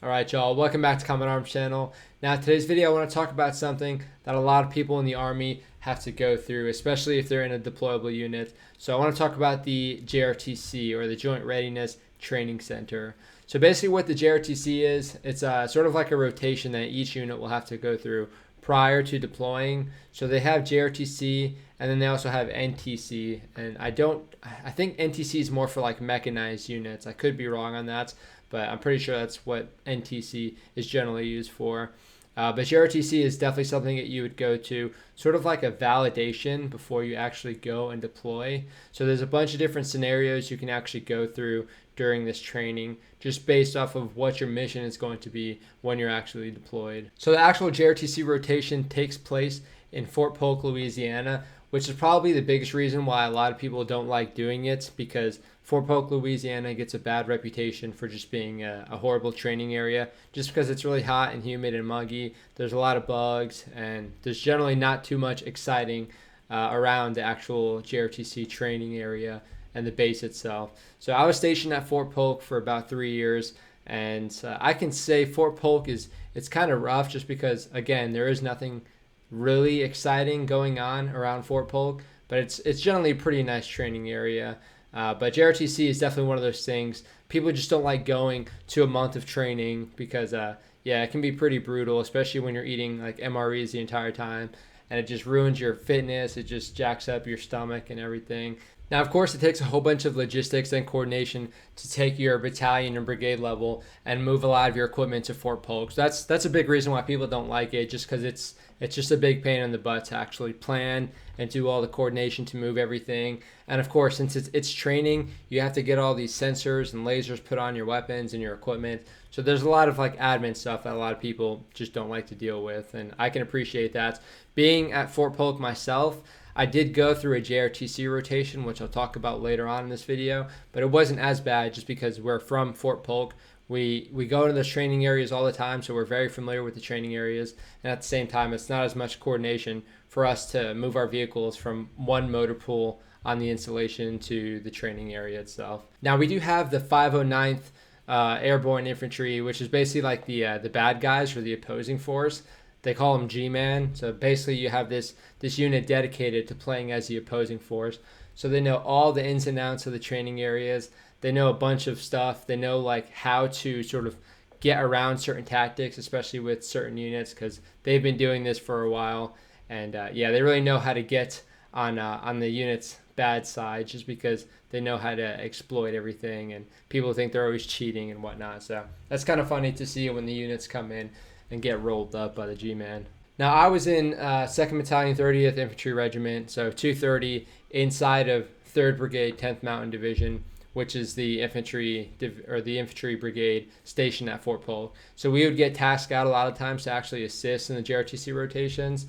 Alright y'all, welcome back to Common Arms channel. Now today's video I want to talk about something that a lot of people in the Army have to go through, especially if they're in a deployable unit. So I want to talk about the JRTC, or the Joint Readiness Training Center. So basically what the JRTC is, it's sort of like a rotation that each unit will have to go through prior to deploying. So they have JRTC and then they also have NTC, and I think NTC is more for like mechanized units. I could be wrong on that, but I'm pretty sure that's what NTC is generally used for. But JRTC is definitely something that you would go to, sort of like a validation before you actually go and deploy. So there's a bunch of different scenarios you can actually go through during this training, just based off of what your mission is going to be when you're actually deployed. So the actual JRTC rotation takes place in Fort Polk, Louisiana, which is probably the biggest reason why a lot of people don't like doing it, because Fort Polk, Louisiana gets a bad reputation for just being a horrible training area, just because it's really hot and humid and muggy. There's a lot of bugs, and there's generally not too much exciting around the actual JRTC training area and the base itself. So I was stationed at Fort Polk for about 3 years, and I can say Fort Polk it's kind of rough, just because, again, there is nothing really exciting going on around Fort Polk, but it's generally a pretty nice training area. But JRTC is definitely one of those things. People just don't like going to a month of training because, yeah, it can be pretty brutal, especially when you're eating like MREs the entire time, and it just ruins your fitness. It just jacks up your stomach and everything. Now, of course, it takes a whole bunch of logistics and coordination to take your battalion and brigade level and move a lot of your equipment to Fort Polk. So that's a big reason why people don't like it, just because it's just a big pain in the butt to actually plan and do all the coordination to move everything. And of course, since it's training, you have to get all these sensors and lasers put on your weapons and your equipment. So there's a lot of like admin stuff that a lot of people just don't like to deal with, and I can appreciate that. Being at Fort Polk myself, I did go through a JRTC rotation, which I'll talk about later on in this video, but it wasn't as bad just because we're from Fort Polk. We go to those training areas all the time, so we're very familiar with the training areas, and at the same time, it's not as much coordination for us to move our vehicles from one motor pool on the installation to the training area itself. Now, we do have the 509th Airborne Infantry, which is basically like the bad guys for the opposing force. They call them G-Man. So basically you have this unit dedicated to playing as the opposing force. So they know all the ins and outs of the training areas. They know a bunch of stuff. They know like how to sort of get around certain tactics, especially with certain units, because they've been doing this for a while. And yeah, they really know how to get on the unit's bad side, just because they know how to exploit everything, and people think they're always cheating and whatnot. So that's kind of funny to see when the units come in and get rolled up by the G-Man. Now, I was in 2nd Battalion, 30th Infantry Regiment, so 230, inside of 3rd Brigade, 10th Mountain Division, which is the infantry brigade stationed at Fort Polk. So we would get tasked out a lot of times to actually assist in the JRTC rotations,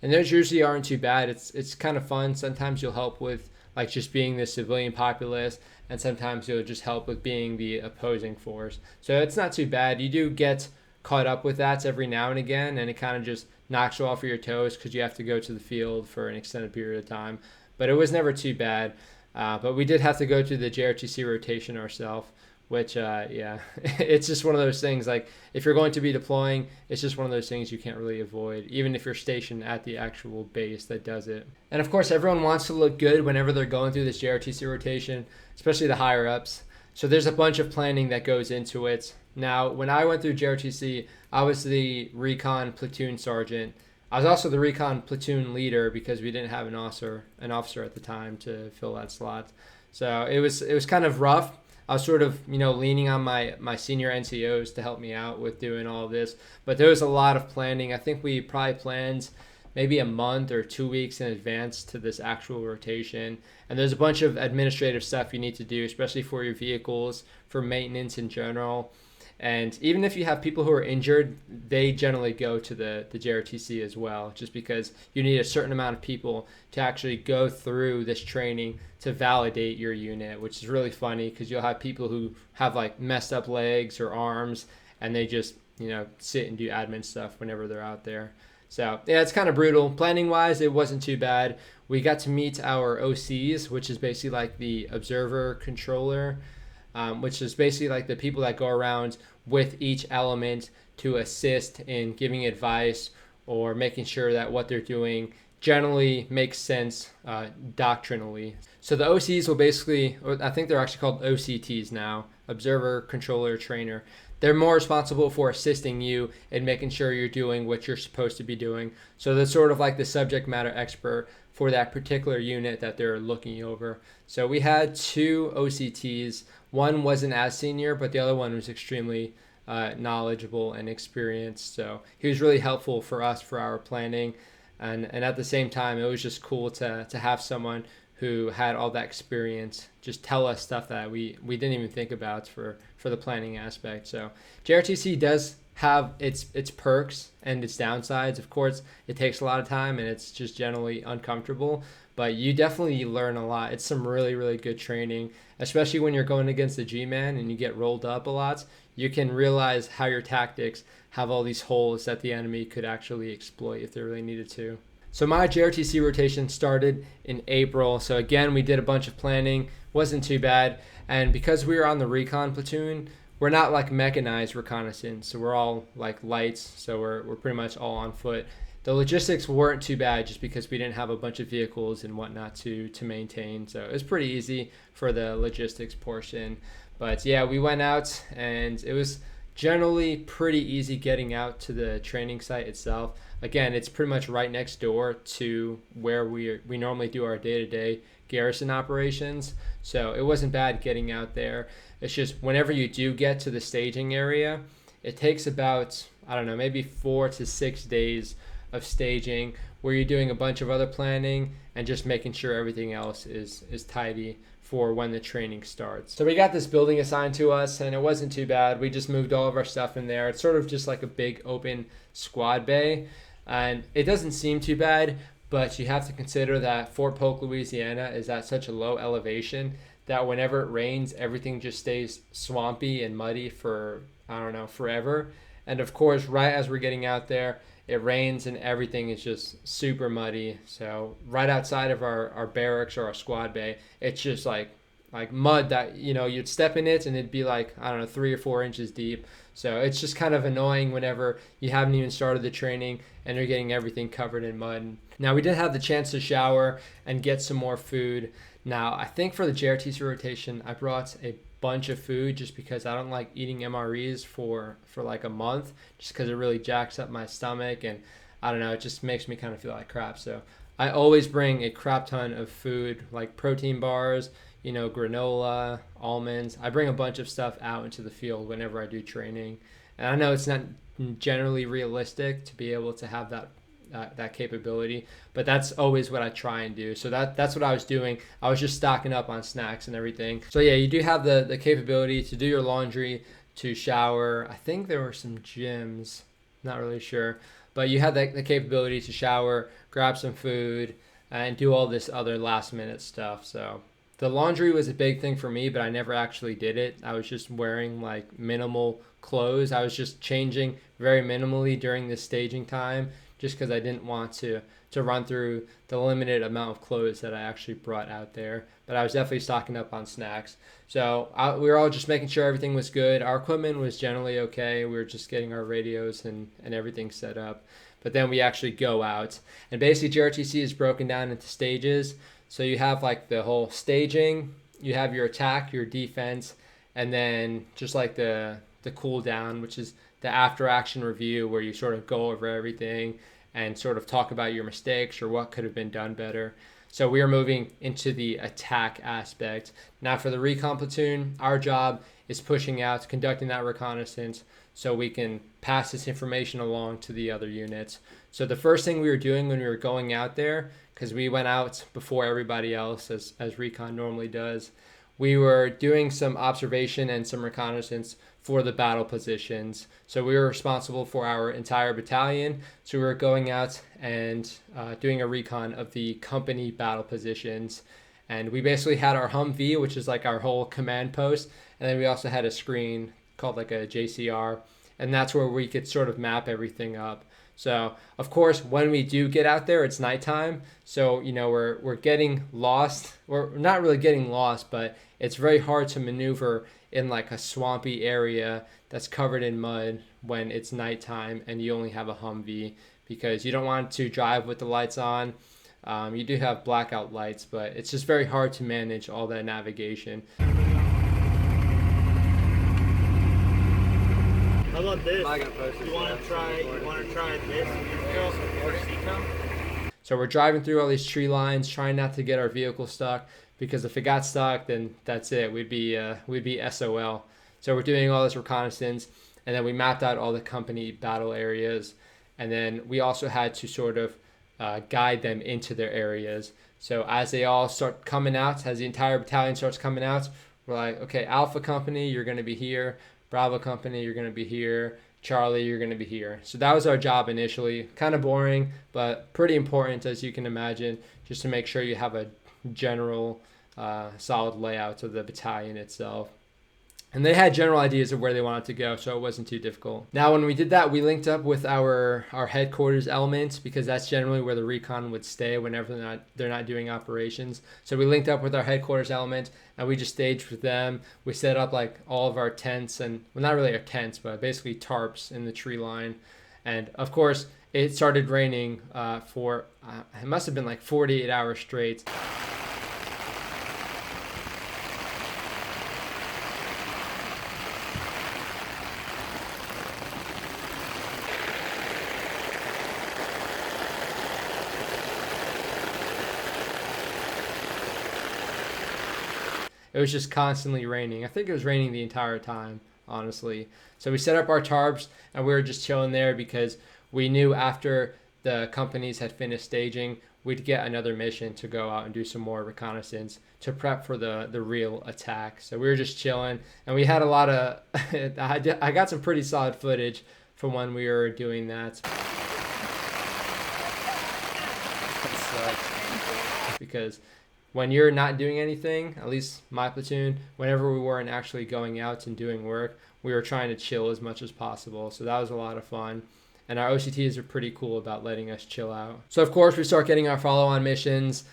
and those usually aren't too bad. It's kind of fun. Sometimes you'll help with like just being the civilian populace, and sometimes you'll just help with being the opposing force. So it's not too bad. You do get caught up with that every now and again, and it kind of just knocks you off of your toes because you have to go to the field for an extended period of time. But it was never too bad. But we did have to go to the JRTC rotation ourselves, which, yeah, it's just one of those things. Like, if you're going to be deploying, it's just one of those things you can't really avoid, even if you're stationed at the actual base that does it. And of course, everyone wants to look good whenever they're going through this JRTC rotation, especially the higher ups. So there's a bunch of planning that goes into it. Now, when I went through JRTC, I was the Recon Platoon Sergeant. I was also the Recon Platoon Leader because we didn't have an officer at the time to fill that slot. So it was kind of rough. I was sort of, leaning on my senior NCOs to help me out with doing all of this. But there was a lot of planning. I think we probably planned maybe a month or 2 weeks in advance to this actual rotation. And there's a bunch of administrative stuff you need to do, especially for your vehicles, for maintenance in general. And even if you have people who are injured, they generally go to the JRTC as well, just because you need a certain amount of people to actually go through this training to validate your unit, which is really funny because you'll have people who have like messed up legs or arms, and they just, sit and do admin stuff whenever they're out there. So yeah, it's kind of brutal. Planning wise, it wasn't too bad. We got to meet our OCs, which is basically like the observer controller, which is basically like the people that go around with each element to assist in giving advice or making sure that what they're doing generally makes sense doctrinally. So the OCs will basically, or I think they're actually called OCTs now, observer, controller, trainer. They're more responsible for assisting you in making sure you're doing what you're supposed to be doing. So they're sort of like the subject matter expert for that particular unit that they're looking over. So we had two OCTs. One wasn't as senior, but the other one was extremely knowledgeable and experienced. So he was really helpful for us for our planning. And at the same time, it was just cool to have someone who had all that experience just tell us stuff that we didn't even think about for the planning aspect. So JRTC does have its perks and its downsides. Of course, it takes a lot of time and it's just generally uncomfortable, but you definitely learn a lot. It's some really, really good training, especially when you're going against the G-man and you get rolled up a lot. You can realize how your tactics have all these holes that the enemy could actually exploit if they really needed to. So my JRTC rotation started in April. So again, we did a bunch of planning. Wasn't too bad. And because we were on the recon platoon, we're not like mechanized reconnaissance. So we're all like lights. So we're pretty much all on foot. The logistics weren't too bad just because we didn't have a bunch of vehicles and whatnot to maintain. So it was pretty easy for the logistics portion. But yeah, we went out and it was generally pretty easy getting out to the training site itself. Again, it's pretty much right next door to where we normally do our day-to-day garrison operations. So it wasn't bad getting out there. It's just whenever you do get to the staging area, it takes about, I don't know, maybe 4 to 6 days of staging where you're doing a bunch of other planning and just making sure everything else is tidy for when the training starts. So we got this building assigned to us and it wasn't too bad. We just moved all of our stuff in there. It's sort of just like a big open squad bay and it doesn't seem too bad, but you have to consider that Fort Polk, Louisiana is at such a low elevation that whenever it rains, everything just stays swampy and muddy for, I don't know, forever. And of course, right as we're getting out there, it rains and everything is just super muddy. So right outside of our barracks or our squad bay, it's just like mud that, you know, you'd step in it and it'd be like, I don't know, 3 or 4 inches deep. So it's just kind of annoying whenever you haven't even started the training and you're getting everything covered in mud. Now we did have the chance to shower and get some more food. Now I think for the JRTC rotation, I brought a bunch of food just because I don't like eating MREs for like a month just because it really jacks up my stomach and I don't know, it just makes me kind of feel like crap. So I always bring a crap ton of food like protein bars, you know, granola, almonds. I bring a bunch of stuff out into the field whenever I do training. And I know it's not generally realistic to be able to have that capability, but that's always what I try and do. So that's what I was doing. I was just stocking up on snacks and everything. So yeah, you do have the capability to do your laundry, to shower. I think there were some gyms, not really sure, but you had the capability to shower, grab some food, and do all this other last minute stuff. So the laundry was a big thing for me, but I never actually did it. I was just wearing like minimal clothes. I was just changing very minimally during this staging time just because I didn't want to run through the limited amount of clothes that I actually brought out there. But I was definitely stocking up on snacks. So we were all just making sure everything was good. Our equipment was generally okay. We were just getting our radios and everything set up. But then we actually go out. And basically JRTC is broken down into stages. So you have like the whole staging, you have your attack, your defense, and then just like the cool down, which is the after action review where you sort of go over everything and sort of talk about your mistakes or what could have been done better. So we are moving into the attack aspect. Now for the recon platoon, our job is pushing out, conducting that reconnaissance so we can pass this information along to the other units. So the first thing we were doing when we were going out there, because we went out before everybody else as recon normally does, we were doing some observation and some reconnaissance for the battle positions. So we were responsible for our entire battalion. So we were going out and doing a recon of the company battle positions. And we basically had our Humvee, which is like our whole command post. And then we also had a screen called like a JCR. And that's where we could sort of map everything up. So of course, when we do get out there, it's nighttime. So we're getting lost. We're not really getting lost, but it's very hard to maneuver in like a swampy area that's covered in mud when it's nighttime and you only have a Humvee, because you don't want to drive with the lights on. You do have blackout lights, but it's just very hard to manage all that navigation. How about this? You want to try this? So we're driving through all these tree lines, trying not to get our vehicle stuck, because if it got stuck, then that's it. We'd be SOL. So we're doing all this reconnaissance, and then we mapped out all the company battle areas, and then we also had to sort of guide them into their areas. So as they all start coming out, as the entire battalion starts coming out, we're like, okay, Alpha Company, you're going to be here. Bravo Company, you're going to be here. Charlie, you're going to be here. So that was our job initially. Kind of boring, but pretty important, as you can imagine, just to make sure you have a general solid layout of the battalion itself. And they had general ideas of where they wanted to go, so it wasn't too difficult. Now, when we did that, we linked up with our headquarters element, because that's generally where the recon would stay whenever they're not doing operations. So we linked up with our headquarters element, and we just staged with them. We set up like all of our tents, and well, not really our tents, but basically tarps in the tree line. And of course, it started raining for it must have been like 48 hours straight. It was just constantly raining. I think it was raining the entire time, honestly. So we set up our tarps, and we were just chilling there because we knew after the companies had finished staging, we'd get another mission to go out and do some more reconnaissance to prep for the real attack. So we were just chilling, and we had a lot of I got some pretty solid footage from when we were doing that. Because when you're not doing anything, at least my platoon, whenever we weren't actually going out and doing work, we were trying to chill as much as possible. So that was a lot of fun. And our OCTs are pretty cool about letting us chill out. So of course we start getting our follow-on missions.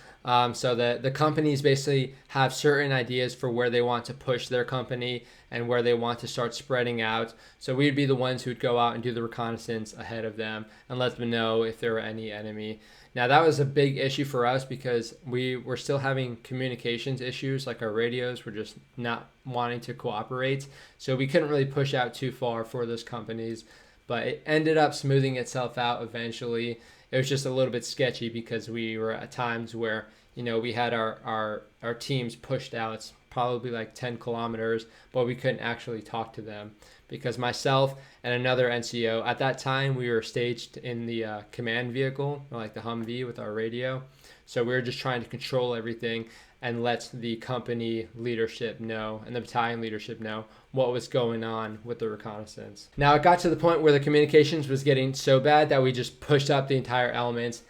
So that the companies basically have certain ideas for where they want to push their company and where they want to start spreading out. So we'd be the ones who'd go out and do the reconnaissance ahead of them and let them know if there were any enemy. Now that was a big issue for us because we were still having communications issues, like our radios were just not wanting to cooperate. So we couldn't really push out too far for those companies, but it ended up smoothing itself out eventually. It was just a little bit sketchy because we were at times where, we had our teams pushed out probably like 10 kilometers, but we couldn't actually talk to them because myself and another NCO, at that time we were staged in the command vehicle, like the Humvee with our radio. So we were just trying to control everything and let the company leadership know and the battalion leadership know what was going on with the reconnaissance. Now it got to the point where the communications was getting so bad that we just pushed up the entire element.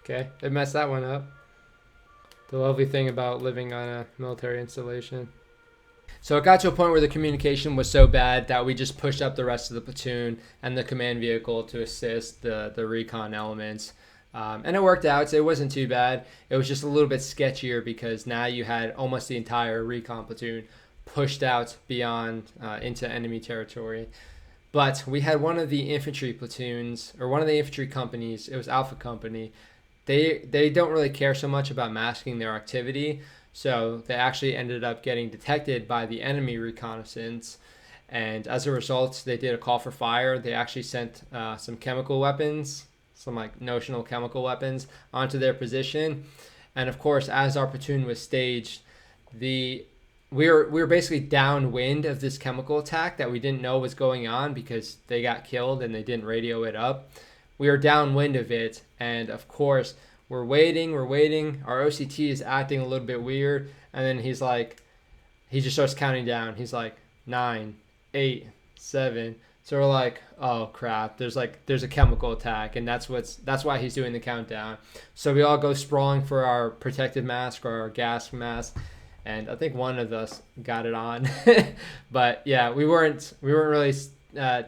Okay, it messed that one up. The lovely thing about living on a military installation. So it got to a point where the communication was so bad that we just pushed up the rest of the platoon and the command vehicle to assist the recon elements. And it worked out. So it wasn't too bad. It was just a little bit sketchier because now you had almost the entire recon platoon pushed out beyond into enemy territory. But we had one of the infantry platoons, or one of the infantry companies, it was Alpha Company. They don't really care so much about masking their activity, so they actually ended up getting detected by the enemy reconnaissance, and as a result they did a call for fire. They actually sent some chemical weapons, some like notional chemical weapons, onto their position. And of course, as our platoon was staged, we were basically downwind of this chemical attack that we didn't know was going on because they got killed and they didn't radio it up. We were downwind of it, and of course we're waiting. Our OCT is acting a little bit weird, and then he just starts counting down. He's like 9, 8, 7, So we're like, oh crap, there's a chemical attack, and that's why he's doing the countdown. So we all go sprawling for our protective mask or our gas mask, and I think one of us got it on. But yeah, we weren't really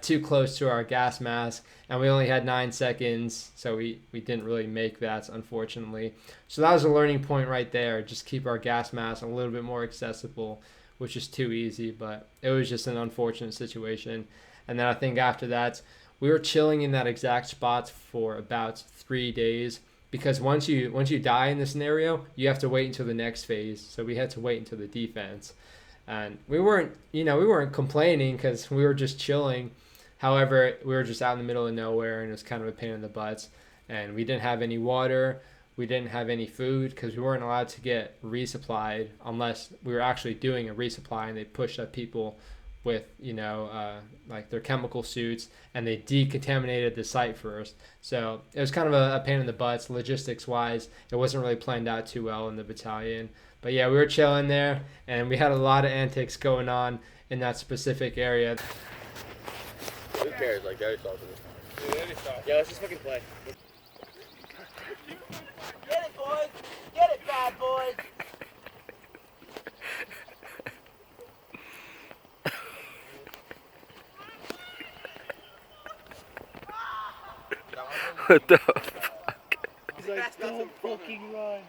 too close to our gas mask, and we only had 9 seconds, so we didn't really make that, unfortunately. So that was a learning point right there. Just keep our gas mask a little bit more accessible, which is too easy, but it was just an unfortunate situation. And then I think after that, we were chilling in that exact spot for about 3 days, because once you die in this scenario, you have to wait until the next phase. So we had to wait until the defense, and we weren't complaining because we were just chilling. However, we were just out in the middle of nowhere, and it was kind of a pain in the butts. And we didn't have any water, we didn't have any food, because we weren't allowed to get resupplied unless we were actually doing a resupply, and they pushed up people with like their chemical suits, and they decontaminated the site first. So it was kind of a pain in the butts logistics wise. It wasn't really planned out too well in the battalion. But yeah, we were chilling there, and we had a lot of antics going on in that specific area. Who cares? Like, Daddy saw this. Yeah, let's just fucking play. Get it, boys! Get it, bad boys! What the fuck? He's like, don't fucking run.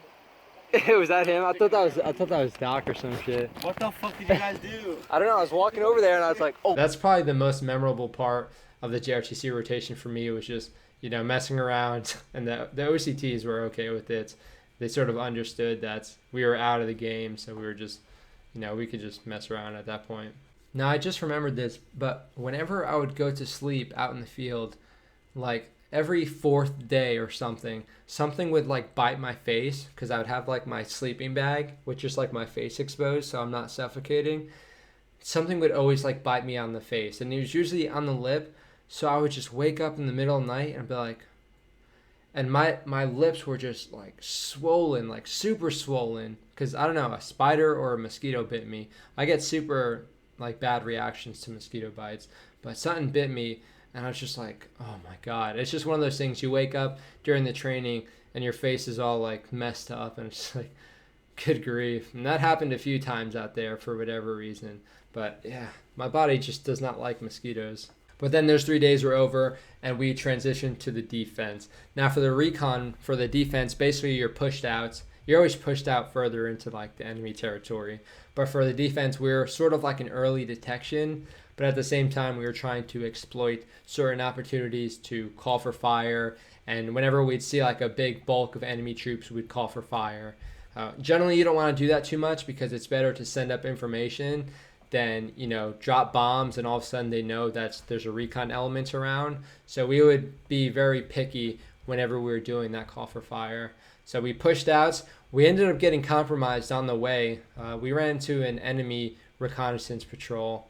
Was that him? I thought that was Doc or some shit. What the fuck did you guys do? I don't know. I was walking over there and I was like, oh. That's probably the most memorable part of the JRTC rotation for me, was just, messing around, and the OCTs were okay with it. They sort of understood that we were out of the game, so we were just, we could just mess around at that point. Now, I just remembered this, but whenever I would go to sleep out in the field, like every 4th day or something would like bite my face, because I would have like my sleeping bag with just like my face exposed so I'm not suffocating. Something would always like bite me on the face, and it was usually on the lip. So I would just wake up in the middle of the night and be like, and my lips were just like swollen, like super swollen, because I don't know, a spider or a mosquito bit me. I get super like bad reactions to mosquito bites, but something bit me, and I was just like, oh my God. It's just one of those things, you wake up during the training and your face is all like messed up, and it's like, good grief. And that happened a few times out there for whatever reason. But yeah, my body just does not like mosquitoes. But then those 3 days were over, and we transitioned to the defense. Now for the recon, for the defense, basically you're pushed out. You're always pushed out further into like the enemy territory. But for the defense, we're sort of like an early detection, but at the same time, we were trying to exploit certain opportunities to call for fire. And whenever we'd see like a big bulk of enemy troops, we'd call for fire. Generally, you don't want to do that too much, because it's better to send up information than, drop bombs and all of a sudden they know that there's a recon element around. So we would be very picky whenever we were doing that call for fire. So we pushed out. We ended up getting compromised on the way. We ran into an enemy reconnaissance patrol,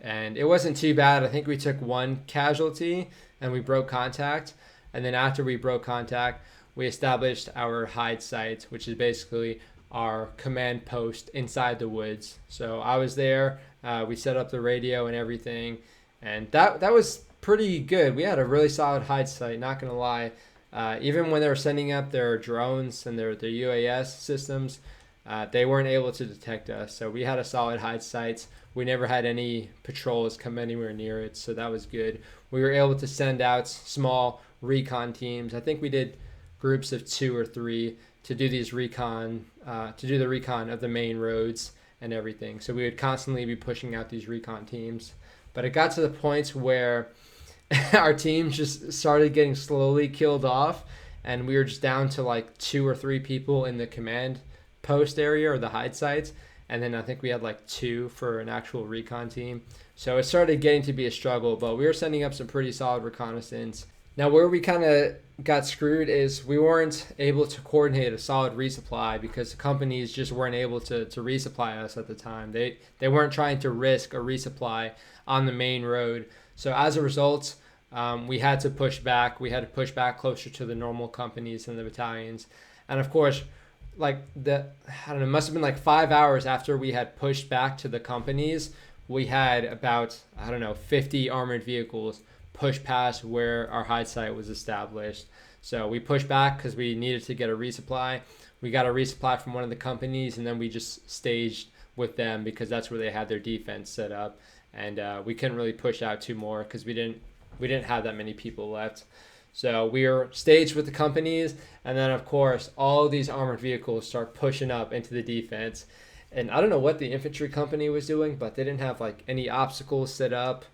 and it wasn't too bad. I think we took 1 casualty and we broke contact. And then after we broke contact, we established our hide site, which is basically our command post inside the woods. So I was there. We set up the radio and everything, and that was pretty good. We had a really solid hide site, not gonna lie. Even when they were sending up their drones and their UAS systems, they weren't able to detect us. So we had a solid hide site. We never had any patrols come anywhere near it, so that was good. We were able to send out small recon teams. I think we did groups of 2 or 3 to do these recon, to do the recon of the main roads and everything. So we would constantly be pushing out these recon teams. But it got to the point where our team just started getting slowly killed off, and we were just down to like 2 or 3 people in the command post area or the hide sites. And then I think we had like 2 for an actual recon team. So it started getting to be a struggle, but we were sending up some pretty solid reconnaissance. Now where we kind of got screwed is we weren't able to coordinate a solid resupply, because the companies just weren't able to resupply us at the time. They weren't trying to risk a resupply on the main road. So as a result, we had to push back. We had to push back closer to the normal companies and the battalions. And of course, like it must have been like 5 hours after we had pushed back to the companies, we had about, I don't know, 50 armored vehicles push past where our hide site was established. So we pushed back because we needed to get a resupply. We got a resupply from one of the companies, and then we just staged with them because that's where they had their defense set up. And we couldn't really push out two more because we didn't have that many people left. So we were staged with the companies, and then of course all these armored vehicles start pushing up into the defense. And I don't know what the infantry company was doing, but they didn't have like any obstacles set up.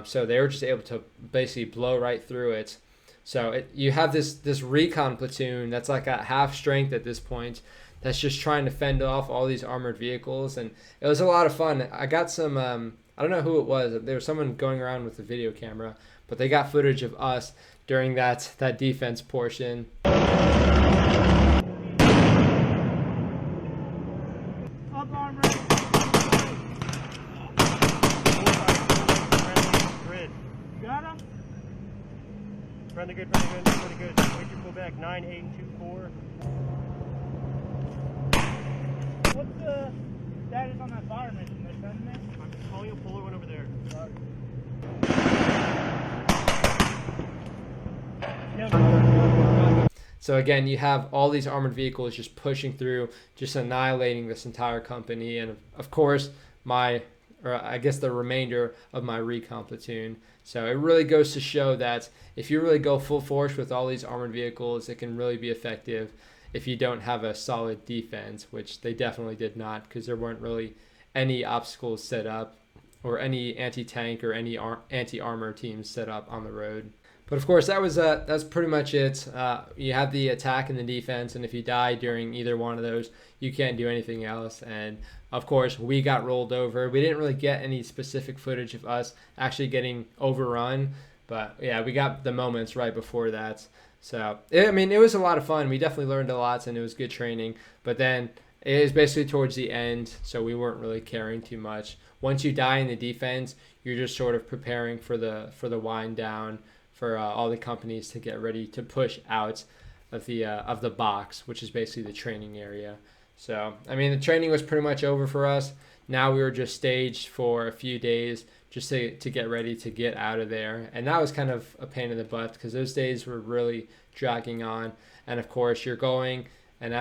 So they were just able to basically blow right through it. So you have this recon platoon that's like at half strength at this point, that's just trying to fend off all these armored vehicles. And it was a lot of fun. I got some, I don't know who it was. There was someone going around with a video camera, but they got footage of us during that defense portion. Friendly good, friendly good, friendly good. Wait your pull back, 9, 8, and 2, 4. What's the status on that fire mission? They're sending it? I'm calling a polar one over there. So again, you have all these armored vehicles just pushing through, just annihilating this entire company. And of course, the remainder of my recon platoon. So it really goes to show that if you really go full force with all these armored vehicles, it can really be effective if you don't have a solid defense, which they definitely did not, because there weren't really any obstacles set up or any anti-tank or any anti-armor teams set up on the road. But of course, that's pretty much it. You have the attack and the defense, and if you die during either one of those, you can't do anything else. And of course, we got rolled over. We didn't really get any specific footage of us actually getting overrun, but yeah, we got the moments right before that. So, it was a lot of fun. We definitely learned a lot, and it was good training. But then it was basically towards the end, so we weren't really caring too much. Once you die in the defense, you're just sort of preparing for the wind down, for all the companies to get ready to push out of the box, which is basically the training area. So, the training was pretty much over for us. Now we were just staged for a few days just to get ready to get out of there. And that was kind of a pain in the butt because those days were really dragging on. And of course, you're going, and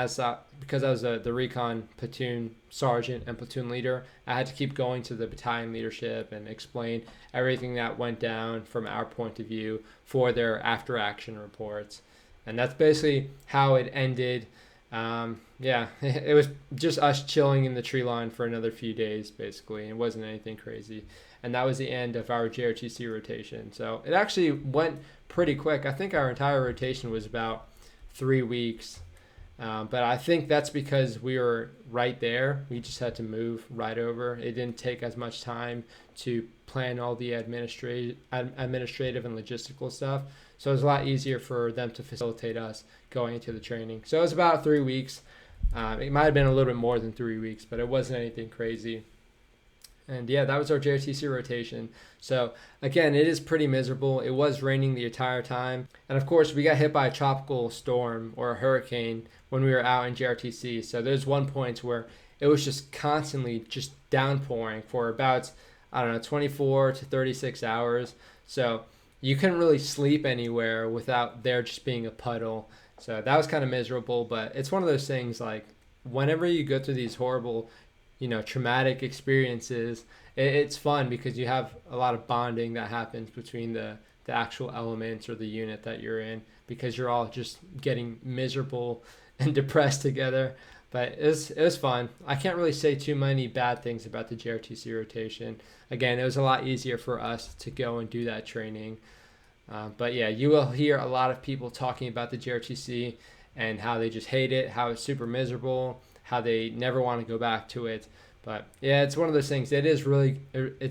because I was the recon platoon sergeant and platoon leader, I had to keep going to the battalion leadership and explain everything that went down from our point of view for their after action reports. And that's basically how it ended. It was just us chilling in the tree line for another few days, basically. It wasn't anything crazy. And that was the end of our JRTC rotation. So it actually went pretty quick. I think our entire rotation was about 3 weeks. But I think that's because we were right there. We just had to move right over. It didn't take as much time to plan all the administrative and logistical stuff. So it was a lot easier for them to facilitate us going into the training. So it was about 3 weeks. It might have been a little bit more than 3 weeks, but it wasn't anything crazy. And yeah, that was our JRTC rotation. So again, it is pretty miserable. It was raining the entire time. And of course, we got hit by a tropical storm or a hurricane when we were out in JRTC. So there's one point where it was just constantly just downpouring for about, 24 to 36 hours. So you couldn't really sleep anywhere without there just being a puddle. So that was kind of miserable, but it's one of those things like whenever you go through these horrible, traumatic experiences, it's fun because you have a lot of bonding that happens between the actual elements or the unit that you're in, because you're all just getting miserable and depressed together. But it was fun. I can't really say too many bad things about the JRTC rotation. Again, it was a lot easier for us to go and do that training. But yeah, you will hear a lot of people talking about the JRTC and how they just hate it, how it's super miserable, how they never want to go back to it. But yeah, it's one of those things. It's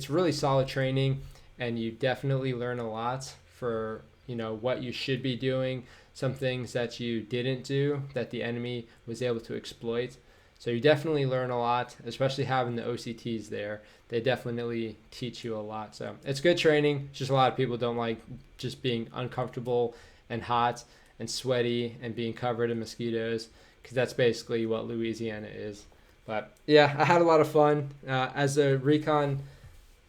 really solid training, and you definitely learn a lot for what you should be doing, some things that you didn't do that the enemy was able to exploit. So you definitely learn a lot, especially having the OCTs there. They definitely teach you a lot. So it's good training. It's just a lot of people don't like just being uncomfortable and hot and sweaty and being covered in mosquitoes, because that's basically what Louisiana is. But yeah, I had a lot of fun. As a recon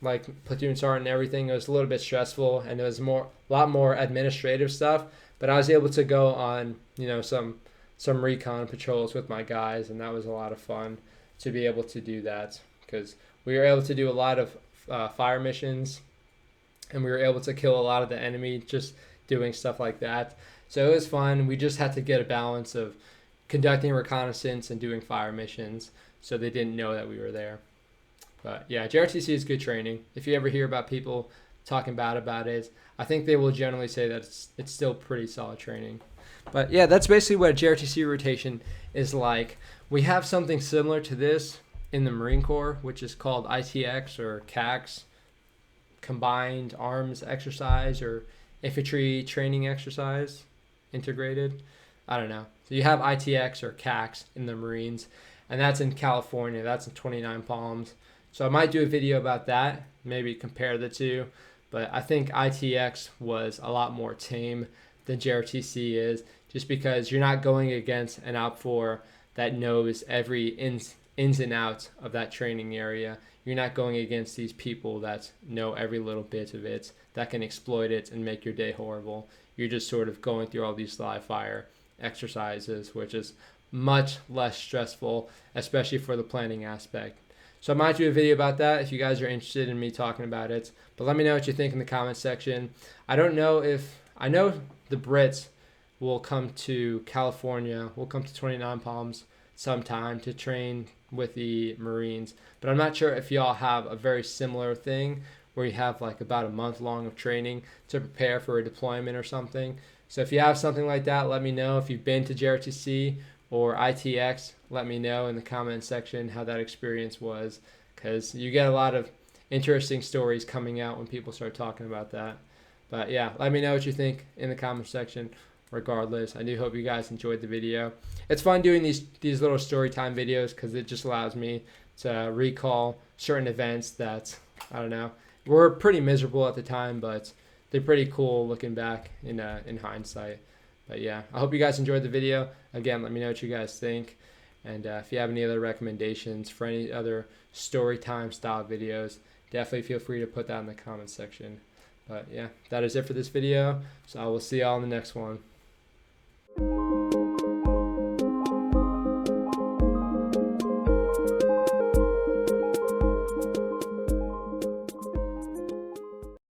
like platoon sergeant and everything. It was a little bit stressful, and it was a lot more administrative stuff. But I was able to go on, some recon patrols with my guys, and that was a lot of fun to be able to do that, because we were able to do a lot of fire missions, and we were able to kill a lot of the enemy just doing stuff like that. So it was fun. We just had to get a balance of conducting reconnaissance and doing fire missions, so they didn't know that we were there. But yeah, JRTC is good training. If you ever hear about people talking bad about it, I think they will generally say that it's still pretty solid training. But yeah, that's basically what a JRTC rotation is like. We have something similar to this in the Marine Corps, which is called ITX or CAX, Combined Arms Exercise, or Infantry Training Exercise, integrated. I don't know. So you have ITX or CAX in the Marines, and that's in California. That's in 29 Palms. So I might do a video about that, maybe compare the two. But I think ITX was a lot more tame than JRTC is, just because you're not going against an OPFOR that knows every ins and outs of that training area. You're not going against these people that know every little bit of it, that can exploit it and make your day horrible. You're just sort of going through all these live fire exercises, which is much less stressful, especially for the planning aspect. So I might do a video about that if you guys are interested in me talking about it. But let me know what you think in the comments section. I know the Brits will come to California, will come to 29 Palms sometime to train with the Marines. But I'm not sure if y'all have a very similar thing where you have like about a month long of training to prepare for a deployment or something. So if you have something like that, let me know. If you've been to JRTC or ITX, let me know in the comments section how that experience was, because you get a lot of interesting stories coming out when people start talking about that. But yeah, let me know what you think in the comment section. Regardless, I do hope you guys enjoyed the video. It's fun doing these little story time videos, because it just allows me to recall certain events that, I don't know, were pretty miserable at the time, but they're pretty cool looking back in hindsight. But yeah, I hope you guys enjoyed the video. Again, let me know what you guys think. And if you have any other recommendations for any other story time style videos, definitely feel free to put that in the comments section. But yeah, that is it for this video. So I will see y'all in the next one.